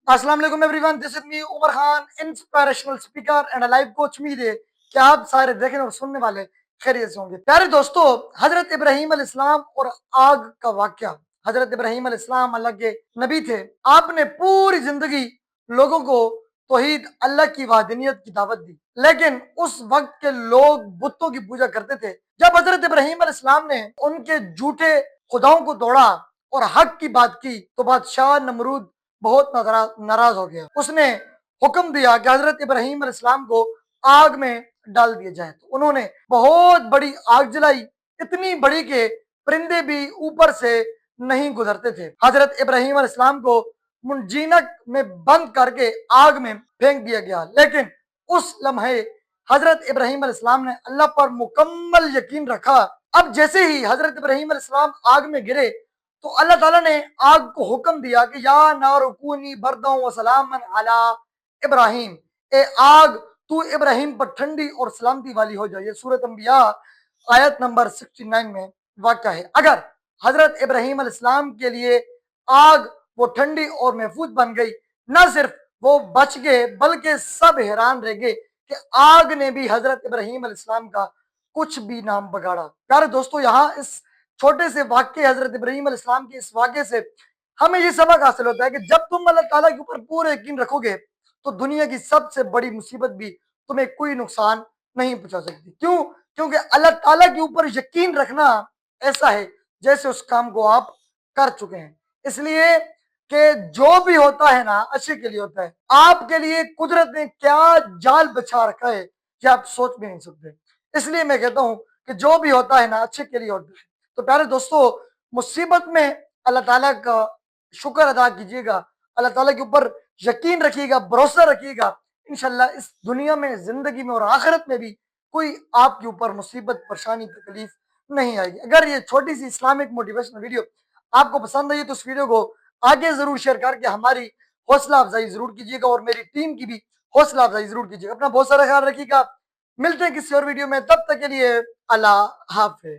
अस्सलाम वालेकुम everyone, this is me Umar Khan, inspirational speaker and a life coach. उम्मीद है कि आप सारे देखने और सुनने वाले खैरियत से होंगे। प्यारे दोस्तों, हजरत इब्राहीम अलैहिस्सलाम और आग का वाकया। हजरत इब्राहीम अलैहिस्सलाम अल्लाह के नबी थे। आपने पूरी जिंदगी लोगों को तौहीद अल्लाह की वाहदानियत की दावत दी, लेकिन उस वक्त के लोग बुतों की पूजा करते थे। जब हजरत इब्राहीम अलैहिस्सलाम ने उनके झूठे खुदाओं को तोड़ा और हक की बात की, तो बादशाह नमरूद बहुत नाराज हो गया। उसने हुक्म दिया कि हजरत इब्राहीम अलैहिस्सलाम को आग में डाल दिया जाए। तो उन्होंने बहुत बड़ी आग जलाई, इतनी बड़ी कि परिंदे भी ऊपर से नहीं गुजरते थे। हजरत इब्राहीम अलैहिस्सलाम को मुंजीनक में बंद करके आग में फेंक दिया गया, लेकिन उस लम्हे हजरत इब्राहीम अलैहिस्सलाम ने अल्लाह पर मुकम्मल यकीन रखा। अब जैसे ही हजरत इब्राहीम अलैहिस्सलाम आग में गिरे, तो अल्लाह ताला ने आग को हुक्म दिया कि या नारुकूनी बरदों व सलामन अला इब्राहिम, ए आग तू इब्राहिम पर ठंडी और सलामती वाली हो जाए। सूरत अंबिया आयत नंबर 69 में वाक़या है। अगर हजरत इब्राहिम अलैहिस्सलाम के लिए आग वो ठंडी और महफूज बन गई, न सिर्फ वो बच गए बल्कि सब हैरान रह गए कि आग ने भी हजरत इब्राहिम अलैहिस्सलाम का कुछ भी नाम बगाड़ा। प्यारे दोस्तों, यहाँ इस छोटे से वाक्य हजरत इब्राहीम अलैहिस्सलाम के इस वाक्य से हमें ये सबक हासिल होता है कि जब तुम अल्लाह ताला के ऊपर पूरा यकीन रखोगे, तो दुनिया की सबसे बड़ी मुसीबत भी तुम्हें कोई नुकसान नहीं पहुंचा सकती। क्यों? क्योंकि अल्लाह ताला के ऊपर यकीन रखना ऐसा है जैसे उस काम को आप कर चुके हैं। इसलिए कि जो भी होता है ना, अच्छे के लिए होता है। आपके लिए कुदरत ने क्या जाल बिछा रखा है कि आप सोच भी नहीं सकते। इसलिए मैं कहता हूं कि जो भी होता है ना, अच्छे के लिए होता है। तो प्यारे दोस्तों, मुसीबत में अल्लाह ताला का शुक्र अदा कीजिएगा, अल्लाह ताला के ऊपर यकीन रखिएगा, भरोसा रखिएगा। इंशाल्लाह इस दुनिया में, जिंदगी में और आखिरत में भी कोई आपके ऊपर मुसीबत, परेशानी, तकलीफ नहीं आएगी। अगर ये छोटी सी इस्लामिक मोटिवेशनल वीडियो आपको पसंद आई तो इस वीडियो को आगे जरूर शेयर करके हमारी हौसला अफजाई जरूर कीजिएगा और मेरी टीम की भी हौसला अफजाई जरूर कीजिएगा। अपना बहुत सारा ख्याल रखिएगा। मिलते हैं किसी और वीडियो में, तब तक के लिए अल्लाह हाफिज।